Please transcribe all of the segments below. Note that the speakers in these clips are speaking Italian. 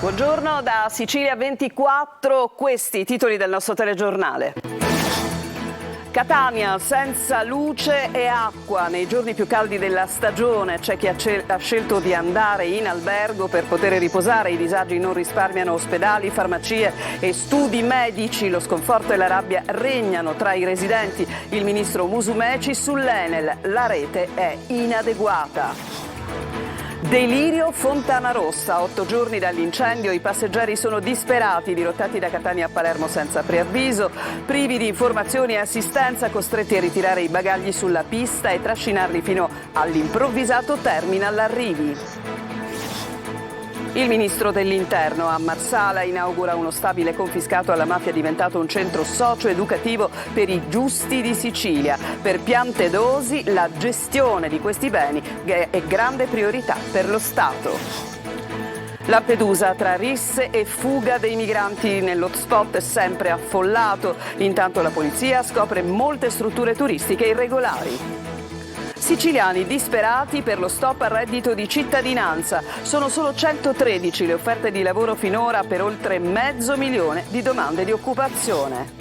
Buongiorno da Sicilia 24, questi i titoli del nostro telegiornale. Catania senza luce e acqua nei giorni più caldi della stagione. C'è chi ha scelto di andare in albergo per poter riposare. I disagi non risparmiano ospedali, farmacie e studi medici. Lo sconforto e la rabbia regnano tra i residenti. Il ministro Musumeci sull'Enel. La rete è inadeguata. Delirio Fontanarossa, 8 giorni dall'incendio, i passeggeri sono disperati, dirottati da Catania a Palermo senza preavviso, privi di informazioni e assistenza, costretti a ritirare i bagagli sulla pista e trascinarli fino all'improvvisato terminal arrivi. Il ministro dell'Interno a Marsala inaugura uno stabile confiscato alla mafia diventato un centro socio-educativo per i giusti di Sicilia. Per Piantedosi la gestione di questi beni è grande priorità per lo Stato. Lampedusa tra risse e fuga dei migranti nell'hotspot sempre affollato. Intanto la polizia scopre molte strutture turistiche irregolari. Siciliani disperati per lo stop al reddito di cittadinanza. Sono solo 113 le offerte di lavoro finora per oltre 500.000 di domande di occupazione.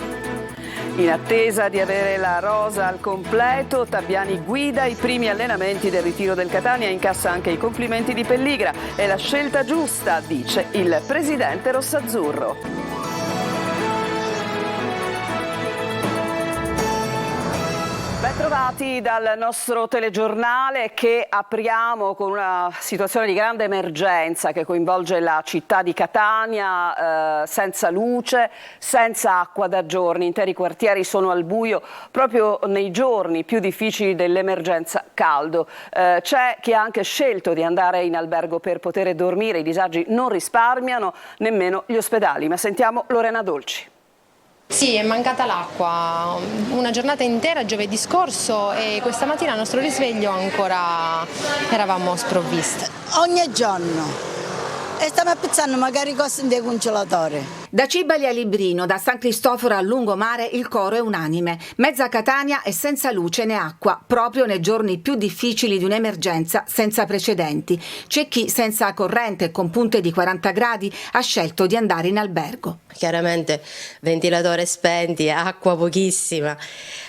In attesa di avere la rosa al completo, Tabiani guida i primi allenamenti del ritiro del Catania, incassa anche i complimenti di Pelligra. È la scelta giusta, dice il presidente rossazzurro. Ben trovati dal nostro telegiornale che apriamo con una situazione di grande emergenza che coinvolge la città di Catania, senza luce, senza acqua da giorni, interi quartieri sono al buio proprio nei giorni più difficili dell'emergenza caldo. C'è chi ha anche scelto di andare in albergo per poter dormire, i disagi non risparmiano nemmeno gli ospedali, ma sentiamo Lorena Dolci. Sì, è mancata l'acqua, una giornata intera giovedì scorso e questa mattina al nostro risveglio ancora eravamo sprovviste. Ogni giorno. E stiamo pizzando magari cose in dei congelatori. Da Cibali a Librino, da San Cristoforo a Lungomare il coro è unanime. Mezza Catania è senza luce né acqua, proprio nei giorni più difficili di un'emergenza senza precedenti. C'è chi senza corrente e con punte di 40 gradi ha scelto di andare in albergo. Chiaramente ventilatore spenti, acqua pochissima.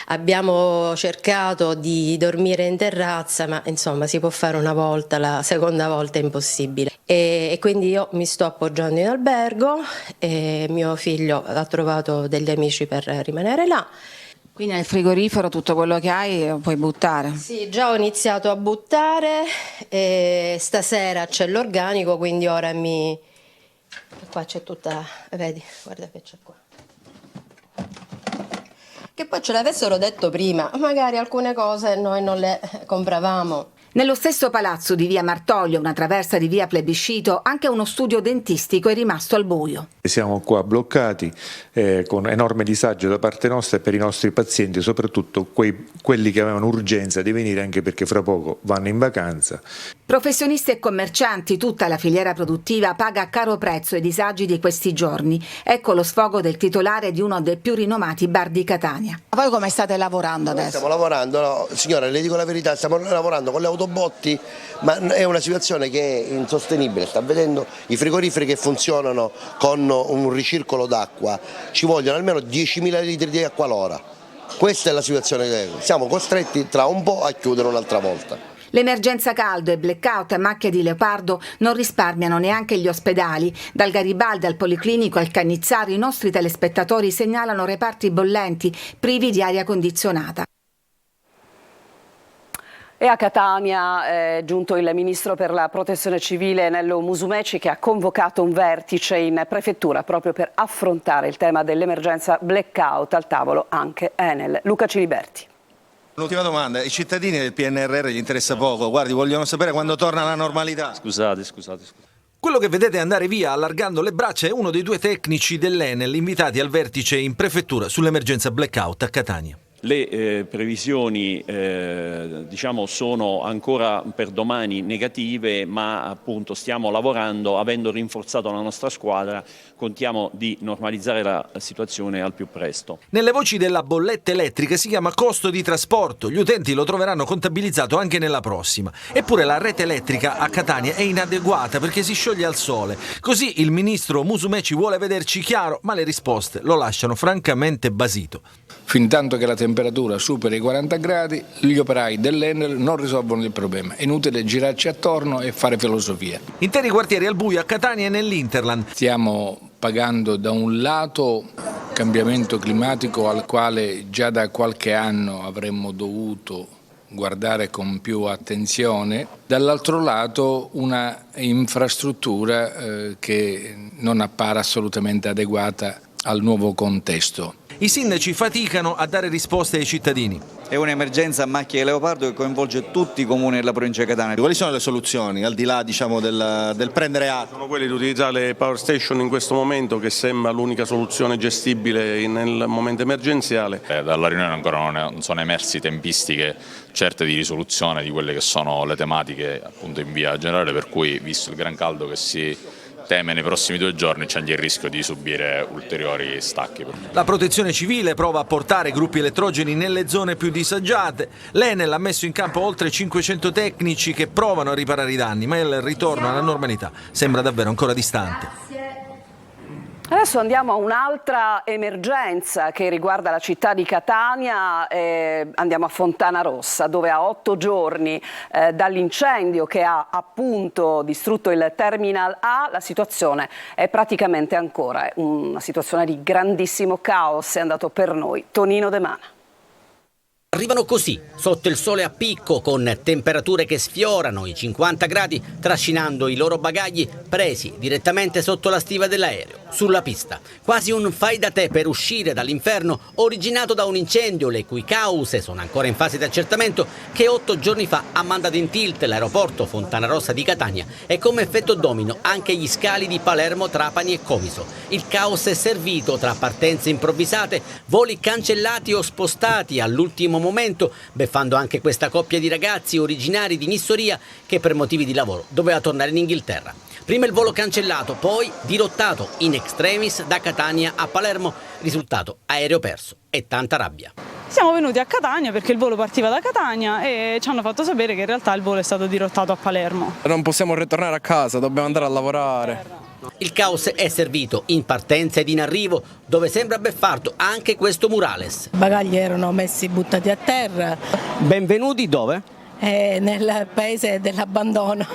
Abbiamo cercato di dormire in terrazza, ma insomma si può fare una volta, la seconda volta è impossibile. E quindi io mi sto appoggiando in albergo e mio figlio ha trovato degli amici per rimanere là. Quindi nel frigorifero tutto quello che hai lo puoi buttare? Sì, già ho iniziato a buttare e stasera c'è l'organico, quindi ora qua c'è tutta, vedi, guarda che c'è qua. Che poi ce l'avessero detto prima, magari alcune cose noi non le compravamo. Nello stesso palazzo di via Martoglio, una traversa di via Plebiscito, anche uno studio dentistico è rimasto al buio. Siamo qua bloccati con enorme disagio da parte nostra e per i nostri pazienti, soprattutto quelli che avevano urgenza di venire anche perché fra poco vanno in vacanza. Professionisti e commercianti, tutta la filiera produttiva paga a caro prezzo i disagi di questi giorni. Ecco lo sfogo del titolare di uno dei più rinomati bar di Catania. Ma voi come state lavorando adesso? Stiamo lavorando, no, signora, le dico la verità, stiamo lavorando con le autobotti, ma è una situazione che è insostenibile. Sta vedendo i frigoriferi che funzionano con un ricircolo d'acqua, ci vogliono almeno 10.000 litri di acqua l'ora. Questa è la situazione che siamo costretti tra un po' a chiudere un'altra volta. L'emergenza caldo e blackout a macchia di leopardo non risparmiano neanche gli ospedali. Dal Garibaldi al Policlinico al Cannizzaro i nostri telespettatori segnalano reparti bollenti, privi di aria condizionata. E a Catania è giunto il ministro per la protezione civile Nello Musumeci che ha convocato un vertice in prefettura proprio per affrontare il tema dell'emergenza blackout, al tavolo anche Enel. Luca Ciliberti. L'ultima domanda, i cittadini del PNRR gli interessa poco, guardi, vogliono sapere quando torna la normalità. Scusate. Quello che vedete andare via allargando le braccia è uno dei due tecnici dell'Enel invitati al vertice in prefettura sull'emergenza blackout a Catania. Le previsioni diciamo sono ancora per domani negative, ma appunto stiamo lavorando, avendo rinforzato la nostra squadra, contiamo di normalizzare la situazione al più presto. Nelle voci della bolletta elettrica si chiama costo di trasporto, gli utenti lo troveranno contabilizzato anche nella prossima. Eppure la rete elettrica a Catania è inadeguata perché si scioglie al sole. Così il ministro Musumeci vuole vederci chiaro, ma le risposte lo lasciano francamente basito. Fintanto che la temperatura supera i 40 gradi, gli operai dell'Enel non risolvono il problema. È inutile girarci attorno e fare filosofia. Interi quartieri al buio a Catania e nell'Interland. Stiamo pagando da un lato cambiamento climatico al quale già da qualche anno avremmo dovuto guardare con più attenzione, dall'altro lato una infrastruttura che non appare assolutamente adeguata al nuovo contesto. I sindaci faticano a dare risposte ai cittadini. È un'emergenza a macchia di leopardo che coinvolge tutti i comuni della provincia di Catania. Quali sono le soluzioni, al di là diciamo, del prendere atto? Sono quelli di utilizzare le power station in questo momento, che sembra l'unica soluzione gestibile nel momento emergenziale. Dalla riunione ancora non sono emersi tempistiche certe di risoluzione di quelle che sono le tematiche appunto in via generale, per cui visto il gran caldo che si teme nei prossimi 2 giorni c'è anche il rischio di subire ulteriori stacchi. La protezione civile prova a portare gruppi elettrogeni nelle zone più disagiate. L'Enel ha messo in campo oltre 500 tecnici che provano a riparare i danni, ma il ritorno alla normalità sembra davvero ancora distante. Adesso andiamo a un'altra emergenza che riguarda la città di Catania, andiamo a Fontanarossa, dove a 8 giorni dall'incendio che ha appunto distrutto il Terminal A, la situazione è praticamente ancora una situazione di grandissimo caos. È andato per noi Tonino De Mana. Arrivano così, sotto il sole a picco, con temperature che sfiorano i 50 gradi, trascinando i loro bagagli presi direttamente sotto la stiva dell'aereo, sulla pista. Quasi un fai da te per uscire dall'inferno originato da un incendio, le cui cause sono ancora in fase di accertamento, che 8 giorni fa ha mandato in tilt l'aeroporto Fontanarossa di Catania e come effetto domino anche gli scali di Palermo, Trapani e Comiso. Il caos è servito tra partenze improvvisate, voli cancellati o spostati all'ultimo momento, beffando anche questa coppia di ragazzi originari di Nissoria che per motivi di lavoro doveva tornare in Inghilterra. Prima il volo cancellato, poi dirottato in extremis da Catania a Palermo, risultato aereo perso e tanta rabbia. Siamo venuti a Catania perché il volo partiva da Catania e ci hanno fatto sapere che in realtà il volo è stato dirottato a Palermo. Non possiamo ritornare a casa, dobbiamo andare a lavorare. Il caos è servito in partenza ed in arrivo, dove sembra beffardo anche questo murales. I bagagli erano messi buttati a terra. Benvenuti dove? Nel paese dell'abbandono.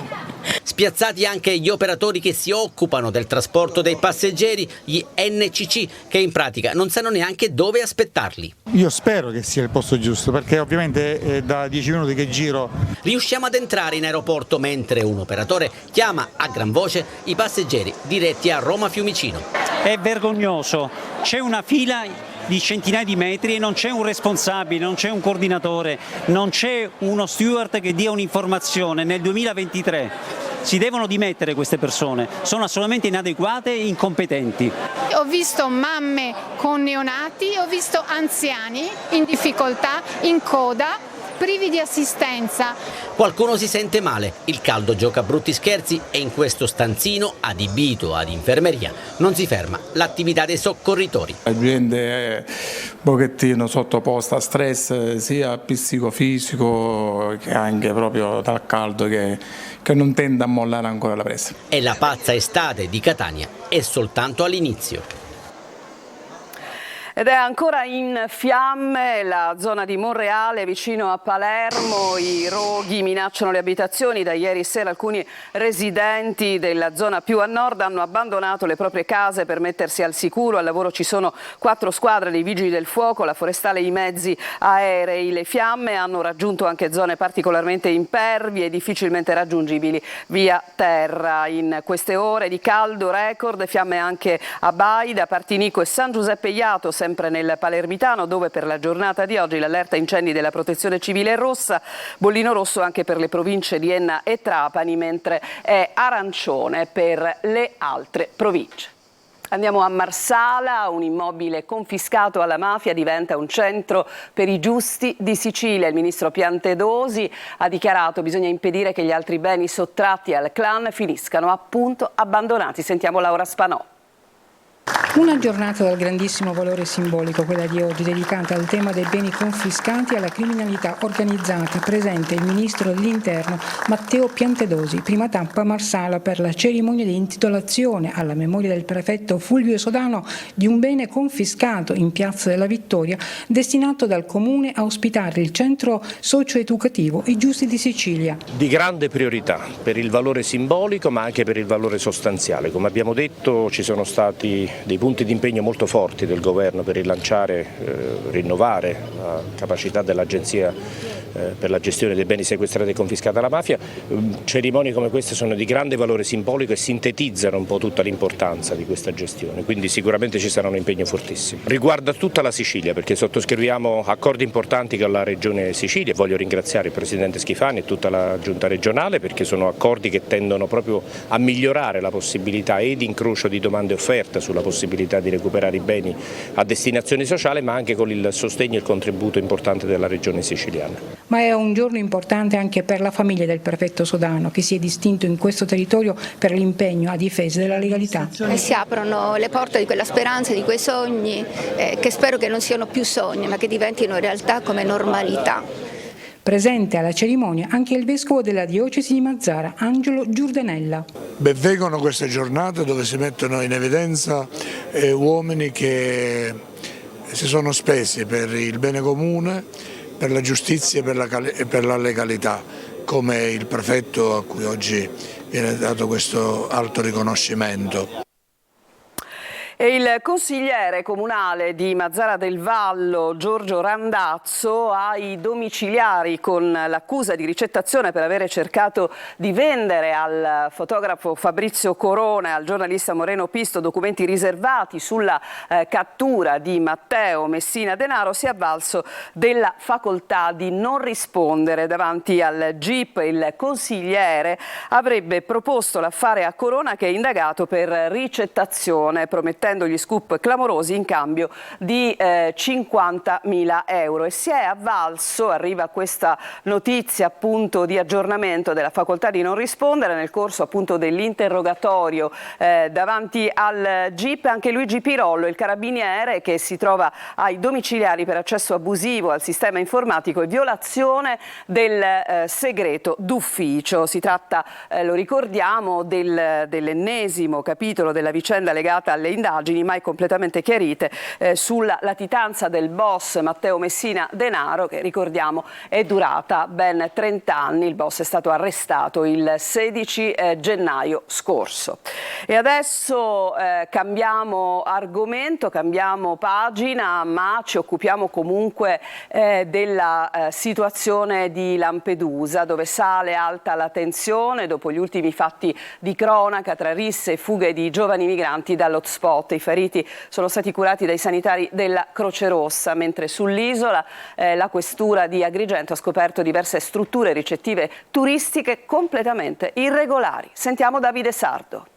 Spiazzati anche gli operatori che si occupano del trasporto dei passeggeri, gli NCC, che in pratica non sanno neanche dove aspettarli. Io spero che sia il posto giusto, perché ovviamente è da 10 minuti che giro. Riusciamo ad entrare in aeroporto mentre un operatore chiama a gran voce i passeggeri diretti a Roma Fiumicino. È vergognoso, c'è una fila di centinaia di metri e non c'è un responsabile, non c'è un coordinatore, non c'è uno steward che dia un'informazione. Nel 2023 si devono dimettere queste persone, sono assolutamente inadeguate e incompetenti. Ho visto mamme con neonati, ho visto anziani in difficoltà, in coda, privi di assistenza. Qualcuno si sente male, il caldo gioca brutti scherzi e in questo stanzino adibito ad infermeria non si ferma l'attività dei soccorritori. La gente è un pochettino sottoposta a stress sia psicofisico che anche proprio dal caldo che non tende a mollare ancora la presa. E la pazza estate di Catania è soltanto all'inizio. Ed è ancora in fiamme la zona di Monreale vicino a Palermo, i roghi minacciano le abitazioni. Da ieri sera alcuni residenti della zona più a nord hanno abbandonato le proprie case per mettersi al sicuro. Al lavoro ci sono 4 squadre dei vigili del fuoco, la forestale e i mezzi aerei. Le fiamme hanno raggiunto anche zone particolarmente impervie e difficilmente raggiungibili via terra. In queste ore di caldo record, fiamme anche a Baida, Partinico e San Giuseppe Iato, sempre nel Palermitano, dove per la giornata di oggi l'allerta incendi della Protezione Civile è rossa, bollino rosso anche per le province di Enna e Trapani, mentre è arancione per le altre province. Andiamo a Marsala, un immobile confiscato alla mafia diventa un centro per i giusti di Sicilia. Il ministro Piantedosi ha dichiarato che bisogna impedire che gli altri beni sottratti al clan finiscano appunto abbandonati. Sentiamo Laura Spanò. Una giornata dal grandissimo valore simbolico, quella di oggi, dedicata al tema dei beni confiscati alla criminalità organizzata. Presente il ministro dell'Interno Matteo Piantedosi. Prima tappa Marsala per la cerimonia di intitolazione alla memoria del prefetto Fulvio Sodano di un bene confiscato in Piazza della Vittoria, destinato dal Comune a ospitare il centro socio-educativo I Giusti di Sicilia. Di grande priorità per il valore simbolico ma anche per il valore sostanziale. Come abbiamo detto, ci sono stati dei punti di impegno molto forti del governo per rilanciare, rinnovare la capacità dell'Agenzia per la gestione dei beni sequestrati e confiscati alla mafia. Cerimonie come queste sono di grande valore simbolico e sintetizzano un po' tutta l'importanza di questa gestione, quindi sicuramente ci sarà un impegno fortissimo. Riguarda tutta la Sicilia perché sottoscriviamo accordi importanti con la Regione Sicilia. Voglio ringraziare il Presidente Schifani e tutta la Giunta regionale perché sono accordi che tendono proprio a migliorare la possibilità e di incrocio di domande e offerte sulla possibilità di recuperare i beni a destinazione sociale, ma anche con il sostegno e il contributo importante della Regione siciliana. Ma è un giorno importante anche per la famiglia del prefetto Sodano, che si è distinto in questo territorio per l'impegno a difesa della legalità. E si aprono le porte di quella speranza, di quei sogni, che spero che non siano più sogni, ma che diventino realtà come normalità. Presente alla cerimonia anche il vescovo della diocesi di Mazara, Angelo Giurdanella. Benvengono queste giornate dove si mettono in evidenza uomini che si sono spesi per il bene comune, per la giustizia e per la legalità, come il prefetto a cui oggi viene dato questo alto riconoscimento. E il consigliere comunale di Mazara del Vallo, Giorgio Randazzo, ha i domiciliari con l'accusa di ricettazione per avere cercato di vendere al fotografo Fabrizio Corona e al giornalista Moreno Pisto documenti riservati sulla cattura di Matteo Messina Denaro. Si è avvalso della facoltà di non rispondere davanti al GIP. Il consigliere avrebbe proposto l'affare a Corona, che è indagato per ricettazione, promettendo gli scoop clamorosi in cambio di 50.000 euro, e si è avvalso, arriva questa notizia appunto di aggiornamento della facoltà di non rispondere nel corso appunto dell'interrogatorio davanti al GIP, anche Luigi Pirollo, il carabiniere che si trova ai domiciliari per accesso abusivo al sistema informatico e violazione del segreto d'ufficio. Si tratta, lo ricordiamo, dell'ennesimo capitolo della vicenda legata alle indagini mai completamente chiarite sulla latitanza del boss Matteo Messina Denaro, che ricordiamo è durata ben 30 anni. Il boss è stato arrestato il 16 gennaio scorso. E adesso cambiamo argomento, cambiamo pagina, ma ci occupiamo comunque della situazione di Lampedusa, dove sale alta la tensione dopo gli ultimi fatti di cronaca tra risse e fughe di giovani migranti dall'hotspot. I feriti sono stati curati dai sanitari della Croce Rossa, mentre sull'isola la questura di Agrigento ha scoperto diverse strutture ricettive turistiche completamente irregolari. Sentiamo Davide Sardo.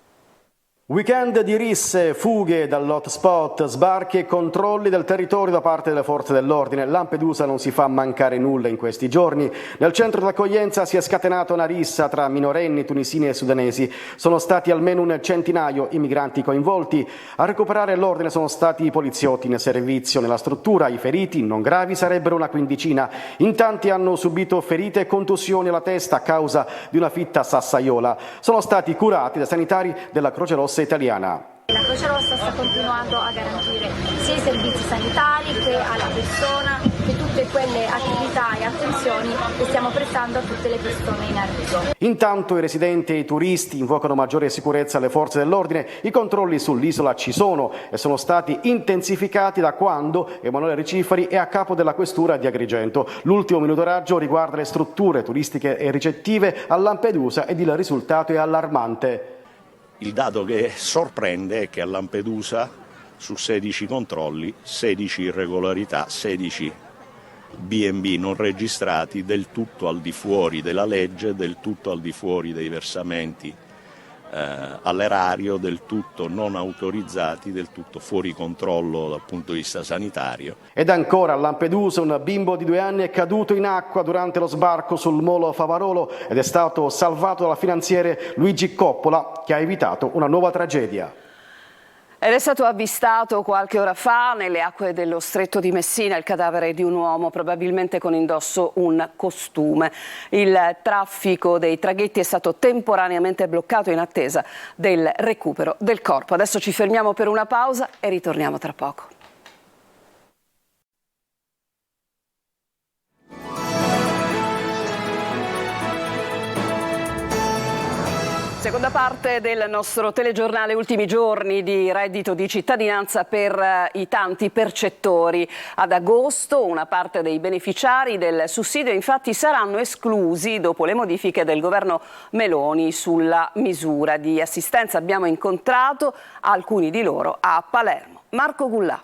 Weekend di risse, fughe dall'hotspot, sbarchi e controlli del territorio da parte delle forze dell'ordine. Lampedusa non si fa mancare nulla in questi giorni. Nel centro d'accoglienza si è scatenata una rissa tra minorenni tunisini e sudanesi. Sono stati almeno un centinaio i migranti coinvolti. A recuperare l'ordine sono stati i poliziotti in servizio nella struttura. I feriti, non gravi, sarebbero una quindicina. In tanti hanno subito ferite e contusioni alla testa a causa di una fitta sassaiola. Sono stati curati dai sanitari della Croce Rossa italiana. La Croce Rossa sta continuando a garantire sia i servizi sanitari che alla persona, che tutte quelle attività e attenzioni che stiamo prestando a tutte le persone in arrivo. Intanto i residenti e i turisti invocano maggiore sicurezza alle forze dell'ordine. I controlli sull'isola ci sono e sono stati intensificati da quando Emanuele Ricifari è a capo della questura di Agrigento. L'ultimo monitoraggio riguarda le strutture turistiche e ricettive a Lampedusa ed il risultato è allarmante. Il dato che sorprende è che a Lampedusa su 16 controlli, 16 irregolarità, 16 B&B non registrati, del tutto al di fuori della legge, del tutto al di fuori dei versamenti all'erario, del tutto non autorizzati, del tutto fuori controllo dal punto di vista sanitario. Ed ancora a Lampedusa un bimbo di 2 anni è caduto in acqua durante lo sbarco sul molo Favarolo ed è stato salvato dal finanziere Luigi Coppola, che ha evitato una nuova tragedia. Ed è stato avvistato qualche ora fa nelle acque dello Stretto di Messina il cadavere di un uomo, probabilmente con indosso un costume. Il traffico dei traghetti è stato temporaneamente bloccato in attesa del recupero del corpo. Adesso ci fermiamo per una pausa e ritorniamo tra poco. Seconda parte del nostro telegiornale, ultimi giorni di reddito di cittadinanza per i tanti percettori. Ad agosto una parte dei beneficiari del sussidio infatti saranno esclusi dopo le modifiche del governo Meloni sulla misura di assistenza. Abbiamo incontrato alcuni di loro a Palermo. Marco Gullà.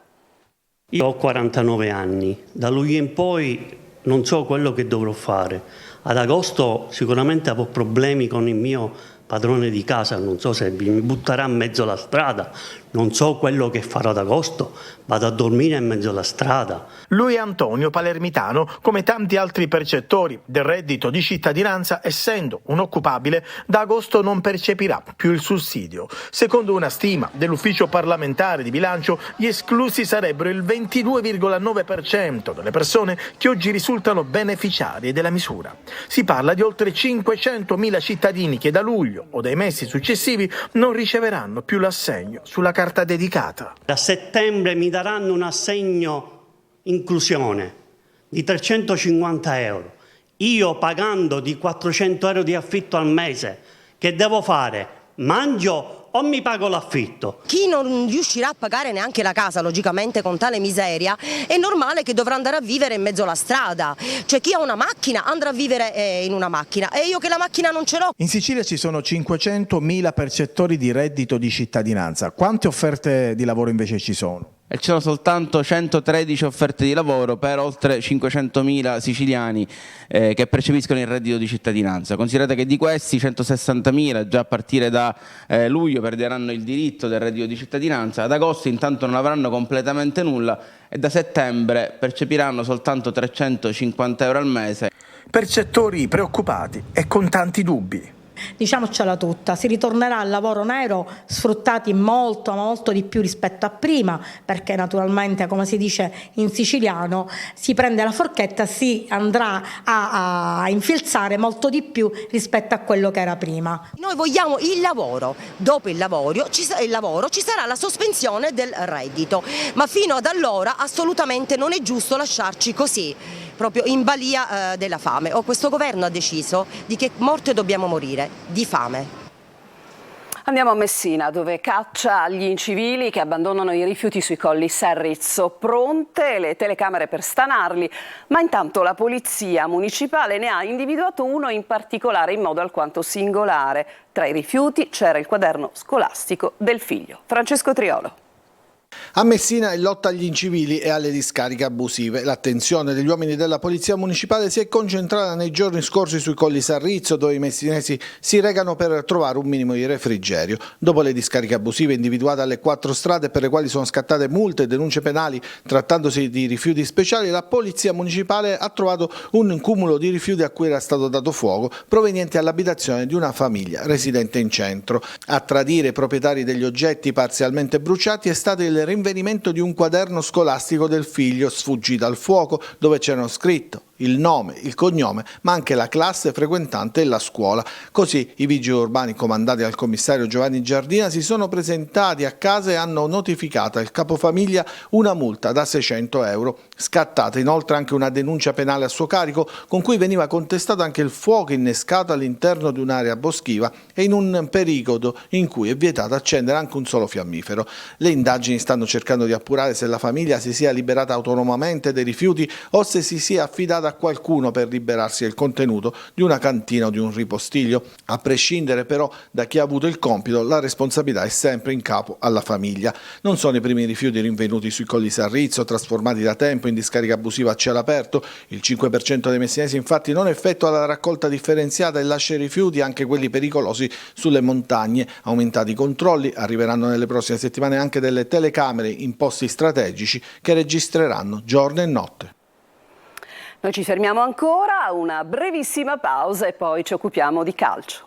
Io ho 49 anni, da luglio in poi non so quello che dovrò fare. Ad agosto sicuramente avrò problemi con il mio padrone di casa, non so se mi butterà in mezzo alla strada, non so quello che farò ad agosto, vado a dormire in mezzo alla strada. Lui è Antonio, palermitano, come tanti altri percettori del reddito di cittadinanza, essendo un occupabile, da agosto non percepirà più il sussidio. Secondo una stima dell'ufficio parlamentare di bilancio, gli esclusi sarebbero il 22,9% delle persone che oggi risultano beneficiarie della misura. Si parla di oltre 500.000 cittadini che da luglio o dai mesi successivi non riceveranno più l'assegno sulla carta dedicata. Da settembre mi daranno un assegno inclusione di 350 euro. Io pagando di 400 euro di affitto al mese, che devo fare? Mangio o mi pago l'affitto? Chi non riuscirà a pagare neanche la casa, logicamente con tale miseria, è normale che dovrà andare a vivere in mezzo alla strada. Cioè chi ha una macchina andrà a vivere in una macchina e io che la macchina non ce l'ho. In Sicilia ci sono 500.000 percettori di reddito di cittadinanza. Quante offerte di lavoro invece ci sono? E ci sono soltanto 113 offerte di lavoro per oltre 500.000 siciliani che percepiscono il reddito di cittadinanza. Considerate che di questi 160.000 già a partire da luglio perderanno il diritto del reddito di cittadinanza, ad agosto intanto non avranno completamente nulla e da settembre percepiranno soltanto 350 euro al mese. Percettori preoccupati e con tanti dubbi. Diciamocela tutta, si ritornerà al lavoro nero sfruttati molto di più rispetto a prima, perché naturalmente, come si dice in siciliano, si prende la forchetta, si andrà a infilzare molto di più rispetto a quello che era prima. Noi vogliamo il lavoro, dopo il lavoro ci sarà la sospensione del reddito, ma fino ad allora assolutamente non è giusto lasciarci così, proprio in balia della fame. Questo governo ha deciso di che morte dobbiamo morire, di fame. Andiamo a Messina, dove caccia agli incivili che abbandonano i rifiuti sui colli Serrizzo. Pronte le telecamere per stanarli, ma intanto la polizia municipale ne ha individuato uno in particolare in modo alquanto singolare. Tra i rifiuti c'era il quaderno scolastico del figlio. Francesco Triolo. A Messina in lotta agli incivili e alle discariche abusive. L'attenzione degli uomini della Polizia Municipale si è concentrata nei giorni scorsi sui colli Sarrizzo, dove i messinesi si recano per trovare un minimo di refrigerio. Dopo le discariche abusive individuate alle 4 strade per le quali sono scattate multe e denunce penali trattandosi di rifiuti speciali, la Polizia Municipale ha trovato un cumulo di rifiuti a cui era stato dato fuoco provenienti all'abitazione di una famiglia residente in centro. A tradire i proprietari degli oggetti parzialmente bruciati è stato il rinvenimento di un quaderno scolastico del figlio sfuggito al fuoco, dove c'erano scritto il nome, il cognome, ma anche la classe frequentante e la scuola. Così i vigili urbani comandati dal commissario Giovanni Giardina si sono presentati a casa e hanno notificato al capofamiglia una multa da 600 euro. Scattata inoltre anche una denuncia penale a suo carico, con cui veniva contestato anche il fuoco innescato all'interno di un'area boschiva e in un periodo in cui è vietato accendere anche un solo fiammifero. Le indagini stanno cercando di appurare se la famiglia si sia liberata autonomamente dei rifiuti o se si sia affidata da qualcuno per liberarsi del contenuto di una cantina o di un ripostiglio. A prescindere però da chi ha avuto il compito, la responsabilità è sempre in capo alla famiglia. Non sono i primi rifiuti rinvenuti sui Colli Sarrizzo, trasformati da tempo in discarica abusiva a cielo aperto. Il 5% dei messinesi infatti non effettua la raccolta differenziata e lascia i rifiuti, anche quelli pericolosi, sulle montagne. Aumentati i controlli, arriveranno nelle prossime settimane anche delle telecamere in posti strategici che registreranno giorno e notte. Noi ci fermiamo ancora, una brevissima pausa e poi ci occupiamo di calcio.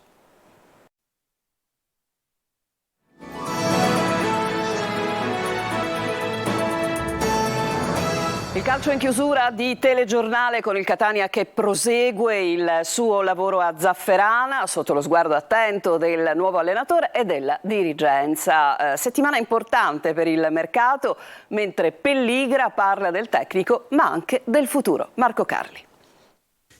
Il calcio in chiusura di telegiornale con il Catania che prosegue il suo lavoro a Zafferana sotto lo sguardo attento del nuovo allenatore e della dirigenza. Settimana importante per il mercato, mentre Pelligra parla del tecnico ma anche del futuro. Marco Carli.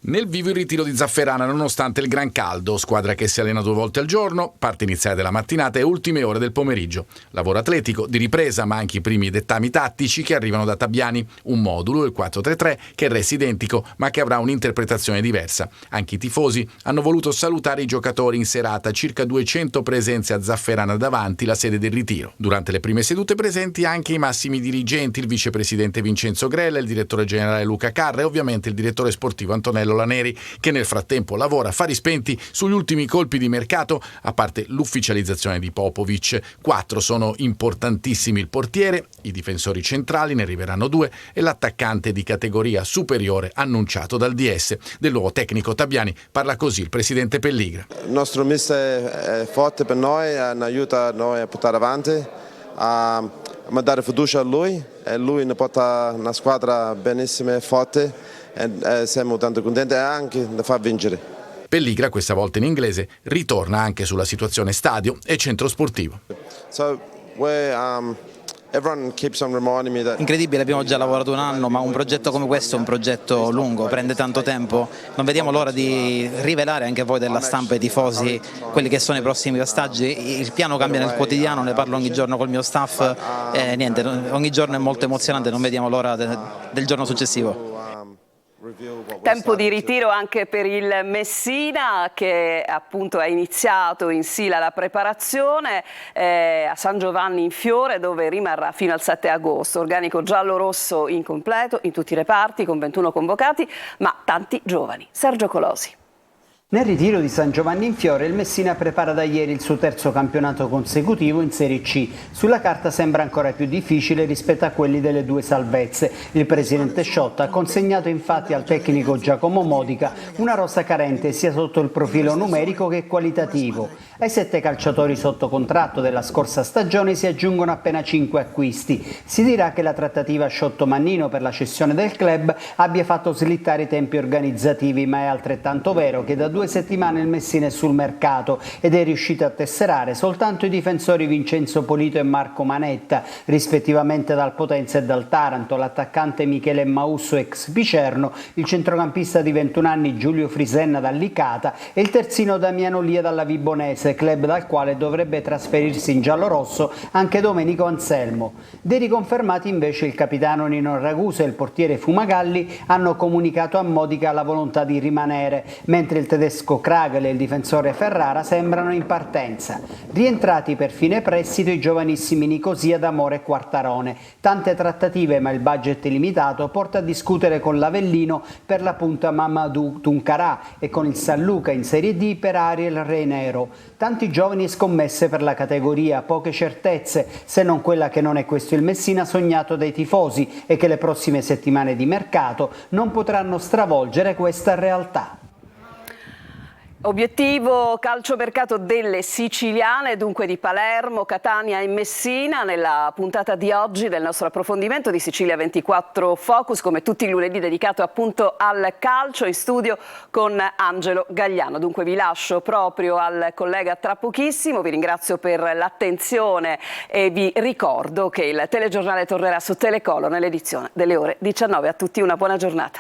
Nel vivo il ritiro di Zafferana nonostante il gran caldo, squadra che si allena 2 volte al giorno, parte iniziale della mattinata e ultime ore del pomeriggio. Lavoro atletico, di ripresa, ma anche i primi dettami tattici che arrivano da Tabiani. Un modulo, il 4-3-3, che resta identico ma che avrà un'interpretazione diversa. Anche i tifosi hanno voluto salutare i giocatori in serata, circa 200 presenze a Zafferana davanti, la sede del ritiro. Durante le prime sedute presenti anche i massimi dirigenti, il vicepresidente Vincenzo Grella, il direttore generale Luca Carra e ovviamente il direttore sportivo Antonello Laneri, che nel frattempo lavora a fari spenti sugli ultimi colpi di mercato, a parte l'ufficializzazione di Popovic. 4 sono importantissimi: il portiere, i difensori centrali, ne arriveranno 2, e l'attaccante di categoria superiore annunciato dal DS. Del nuovo tecnico Tabiani parla così il presidente Pelligra. Il nostro mister è forte per noi, aiuta noi a portare avanti, a dare fiducia a lui, e lui ne porta una squadra benissima e forte. E siamo tanto contenti anche da far vincere. Pelligra, questa volta in inglese, ritorna anche sulla situazione stadio e centro sportivo. Incredibile, abbiamo già lavorato un anno, ma un progetto come questo è un progetto lungo, prende tanto tempo. Non vediamo l'ora di rivelare anche voi della stampa e ai tifosi quelli che sono i prossimi passaggi. Il piano cambia nel quotidiano, ne parlo ogni giorno col mio staff e niente, ogni giorno è molto emozionante, non vediamo l'ora del giorno successivo. Tempo di ritiro anche per il Messina, che appunto ha iniziato in Sila la preparazione a San Giovanni in Fiore, dove rimarrà fino al 7 agosto. Organico giallo-rosso incompleto in tutti i reparti, con 21 convocati, ma tanti giovani. Sergio Colosi. Nel ritiro di San Giovanni in Fiore il Messina prepara da ieri il suo terzo campionato consecutivo in Serie C. Sulla carta sembra ancora più difficile rispetto a quelli delle 2 salvezze. Il presidente Sciotta ha consegnato infatti al tecnico Giacomo Modica una rosa carente sia sotto il profilo numerico che qualitativo. Ai 7 calciatori sotto contratto della scorsa stagione si aggiungono appena 5 acquisti. Si dirà che la trattativa Sciotto-Mannino per la cessione del club abbia fatto slittare i tempi organizzativi, ma è altrettanto vero che da 2 settimane il Messina è sul mercato ed è riuscito a tesserare soltanto i difensori Vincenzo Polito e Marco Manetta, rispettivamente dal Potenza e dal Taranto, l'attaccante Michele Mausso ex Picerno, il centrocampista di 21 anni Giulio Frisenna dal Licata e il terzino Damiano Lia dalla Vibonese, club dal quale dovrebbe trasferirsi in giallorosso anche Domenico Anselmo. Dei riconfermati invece il capitano Nino Ragusa e il portiere Fumagalli hanno comunicato a Modica la volontà di rimanere, mentre il tedesco Kragel e il difensore Ferrara sembrano in partenza. Rientrati per fine prestito i giovanissimi Nicosia, D'Amore e Quartarone. Tante trattative, ma il budget limitato porta a discutere con l'Avellino per la punta Mamadou Tuncarà e con il San Luca in Serie D per Ariel Reinero. Tanti giovani e scommesse per la categoria, poche certezze, se non quella che non è questo il Messina sognato dai tifosi e che le prossime settimane di mercato non potranno stravolgere questa realtà. Obiettivo calciomercato delle siciliane, dunque di Palermo, Catania e Messina, nella puntata di oggi del nostro approfondimento di Sicilia 24 Focus, come tutti i lunedì dedicato appunto al calcio, in studio con Angelo Gagliano. Dunque vi lascio proprio al collega tra pochissimo, vi ringrazio per l'attenzione e vi ricordo che il telegiornale tornerà su Telecolor nell'edizione delle ore 19. A tutti una buona giornata.